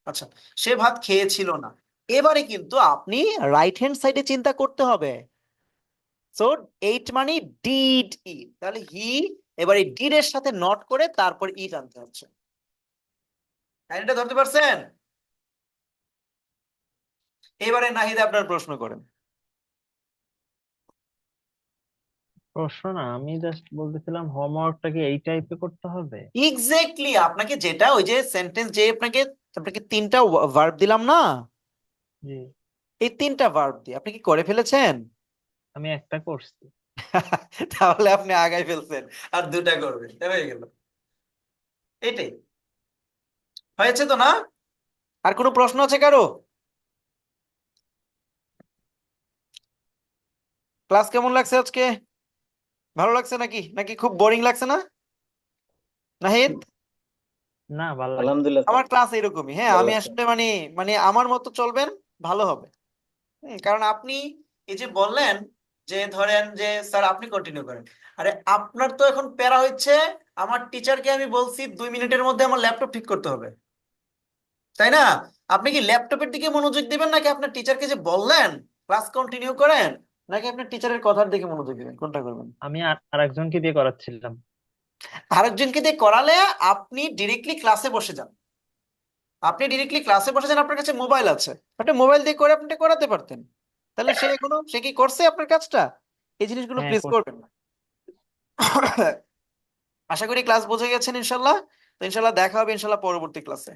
আচ্ছা, সে ভাত খেয়েছিল না। এবারে কিন্তু আপনি রাইট হ্যান্ড সাইডে চিন্তা করতে হবে। সো 8 মানে ডিড ইট, তাহলে হি, এবার এই ডিড এর সাথে নট করে তারপর ইট আনতে হচ্ছে। এটা ধরতে পারছেন? এবারে নাহিদ আপনার প্রশ্ন করেন। প্রশ্ন না, আমি জাস্ট বলতেছিলাম হোমওয়ার্কটা কি এই টাইপে করতে হবে? এক্স্যাক্টলি, আপনাকে যেটা ওই যে সেন্টেন্স, যে আপনাকে আপনাকে 3টা ভার্ব দিলাম না, জি, এই 3টা ভার্ব দিয়ে আপনি কি করে ফেলেছেন? আমি একটা করছি। তাহলে আপনি আগাই ফেলছেন, আর 2টা করবেন, হয়ে গেল। এটাই হয়েছে তো না? আর কোনো প্রশ্ন আছে কারো? ক্লাস কেমন লাগছে আজকে? ভালো লাগছে নাকি, নাকি খুব বোরিং লাগছে না নাহিদ? না, ভালো লাগে। আলহামদুলিল্লাহ স্যার, আমার ক্লাস এরকমই, হ্যাঁ ভালো আমি লাগছে। আসলে মানে, মানে আমার মতো চলবেন, ভালো হবে। কারণ আপনি এই যে বললেন যে ধরেন যে স্যার আপনি কন্টিনিউ করেন, আরে আপনার তো এখন প্যারা হচ্ছে, আমার টিচারকে আমি বলছি 2 মিনিটের মধ্যে আমার ল্যাপটপ ঠিক করতে হবে, তাই না? আপনি কি ল্যাপটপের দিকে মনোযোগ দিবেন, নাকি আপনার টিচারকে যে বললেন ক্লাস কন্টিনিউ করেন, নাকি আপনার টিচারের কথার দিকে মনোযোগ দিবেন, কোনটা করবেন? আমি আরেকজনকে দিয়ে করাচ্ছিলাম। আরেকজনকে দিয়ে করালে আপনি ডিরেক্টলি ক্লাসে বসে যান, আপনি ডিরেক্টলি ক্লাসে বসে যান, আপনার কাছে মোবাইল আছে, আপনি মোবাইল দিয়ে করে আপনি করাতে পারতেন। তাহলে সে কি করছে আপনার কাজটা? এই জিনিসগুলো হ্যাঁ, প্লিজ করবেন না। আশা করি ক্লাস বুঝে গেছেন ইনশাল্লাহ। তো ইনশাল্লাহ দেখা হবে ইনশাল্লাহ পরবর্তী ক্লাসে।